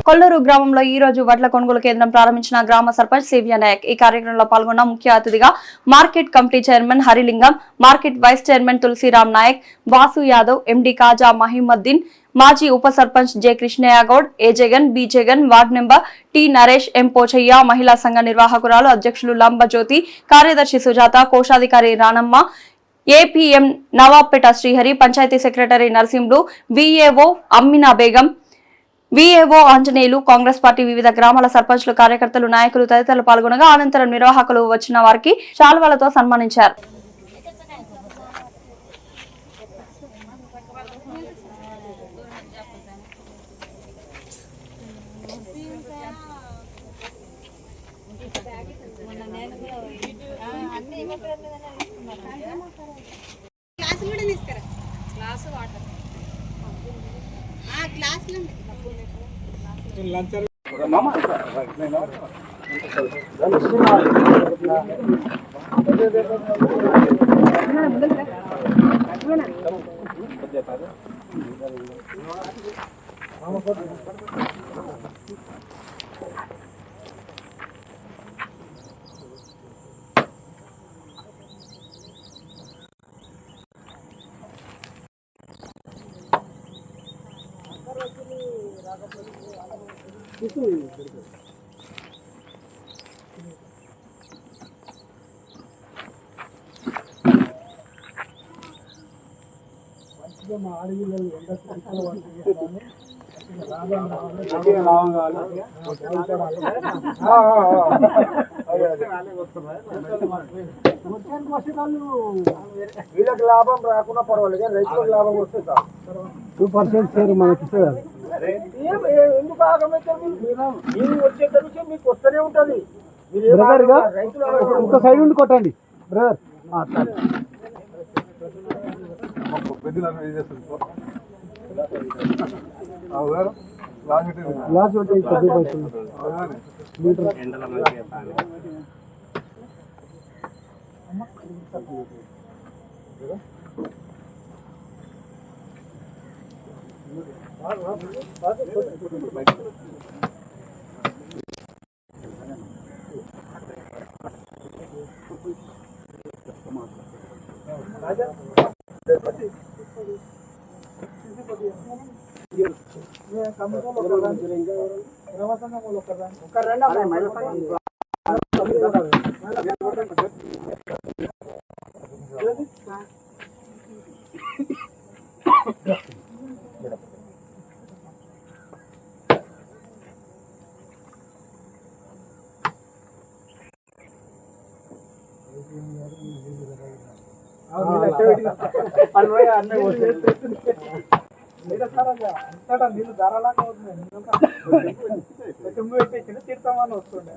కొల్లూరు గ్రామంలో ఈ రోజు వడ్ల కొనుగోలు కేంద్రం ప్రారంభించిన గ్రామ సర్పంచ్ సివియా నాయక్. ఈ కార్యక్రమంలో పాల్గొన్న ముఖ్య అతిథిగా market committee chairman Harilingam, market vice chairman Tulasiram Nayak, Vasu Yadav, MD Kaja Mahimuddin, మాజీ ఉప sarpanch J Krishnaiah Goud, A Jagan, B Jagan, ward number T Naresh, M Pochaiah, మహిళా సంఘ నిర్వాహకురాలు అధ్యక్షులు లంబజ్యోతి, కార్యదర్శి సుజాత, కోశాధికారి Ranamma, APM Nawabpet Srihari, panchayat secretary Narasimhulu, VAO Ammina Begum, VAO Anjaneyulu, Congress party వివిధ గ్రామాల సర్పంచ్లు, కార్యకర్తలు, నాయకులు తదితరులు పాల్గొనగా అనంతరం నిర్వాహకులు వచ్చిన వారికి శాల్వాలతో సన్మానించారు. వీళ్ళకి లాభం రాకుండా పర్వాలేదు, రైతులకు లాభం వస్తే 2% షేర్ మనకి ఎందుకు ఆగమైతే వచ్చే నుంచి మీకు వస్తూనే ఉంటుంది. ఒక సైడ్ ఉండి కొట్టండి బ్రదర్. లాస్ట్ నీళ్ళు ధారాళంగా అవుతుంది, తీర్థమని వస్తుండే.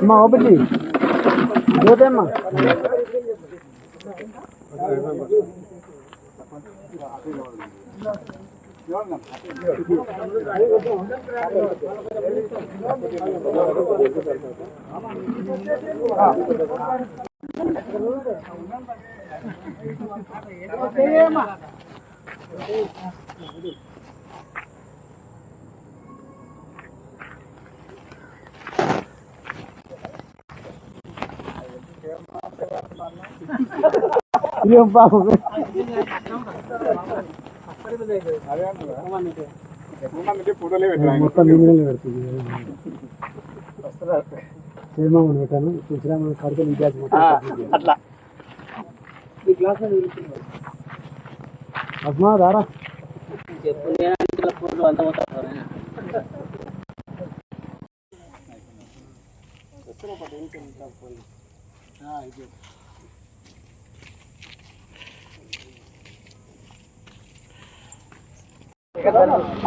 అమ్మా ఒకటి జ్యోతమ్మా మొత్తం సినిమాను పెట్టాను, చూసినా మన కడుపు అట్లా ఈ క్లాస్ అస్మా దారా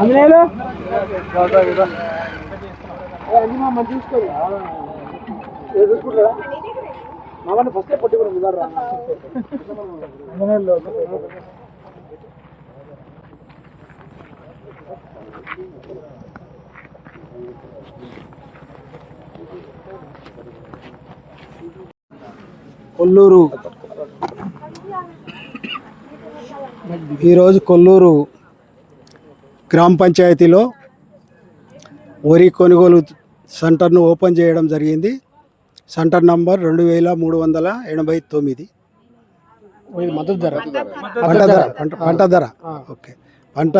అందులో అన్ని మా మంచి చూసుకోరు చూసుకుంటారా మామని ఫస్ట్ పట్టి కూడా ముందర కొల్లూరు ఈరోజు కొల్లూరు గ్రామ పంచాయతీలో వరి కొనుగోలు సెంటర్ను ఓపెన్ చేయడం జరిగింది. Centre number 2389. మద్దతు ధర పంట ధర ఓకే, పంట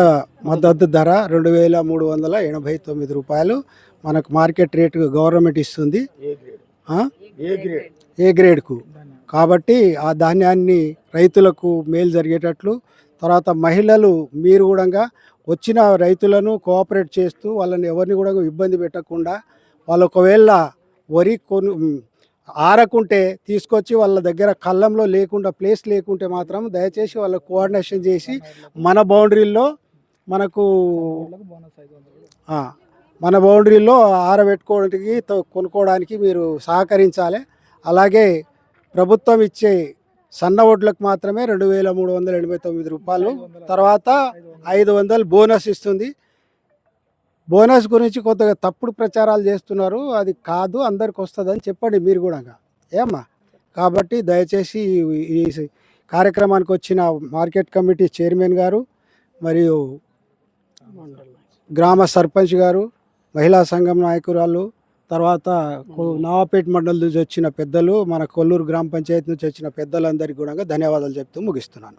మద్దతు ధర 2389 రూపాయలు మనకు మార్కెట్ రేటు గవర్నమెంట్ ఇస్తుంది ఏ గ్రేడ్కు. కాబట్టి ఆ ధాన్యాన్ని రైతులకు మేలు జరిగేటట్లు, తర్వాత మహిళలు మీరు కూడా వచ్చిన రైతులను కోఆపరేట్ చేస్తూ వాళ్ళని ఎవరిని కూడా ఇబ్బంది పెట్టకుండా, వాళ్ళు ఒకవేళ వరి ఆరకుంటే తీసుకొచ్చి వాళ్ళ దగ్గర కళ్ళంలో లేకుండా ప్లేస్ లేకుంటే మాత్రం దయచేసి వాళ్ళకు కోఆర్డినేషన్ చేసి మన బౌండరీల్లో మన బౌండరీలో ఆరబెట్టుకోవడానికి కొనుక్కోవడానికి మీరు సహకరించాలి. అలాగే ప్రభుత్వం ఇచ్చే సన్న వడ్లకు మాత్రమే 2389 రూపాయలు, తర్వాత 500 బోనస్ ఇస్తుంది. బోనస్ గురించి కొద్దిగా తప్పుడు ప్రచారాలు చేస్తున్నారు, అది కాదు, అందరికి వస్తుందని చెప్పండి మీరు కూడా ఏమ్మా. కాబట్టి దయచేసి ఈ కార్యక్రమానికి వచ్చిన మార్కెట్ కమిటీ చైర్మన్ గారు మరియు గ్రామ సర్పంచ్ గారు, మహిళా సంఘం నాయకురాలు, తర్వాత నవాపేట మండలం నుంచి వచ్చిన పెద్దలు, మన కొల్లూరు గ్రామ పంచాయతీ నుంచి వచ్చిన పెద్దలందరికీ కూడా ధన్యవాదాలు చెప్తూ ముగిస్తున్నాను.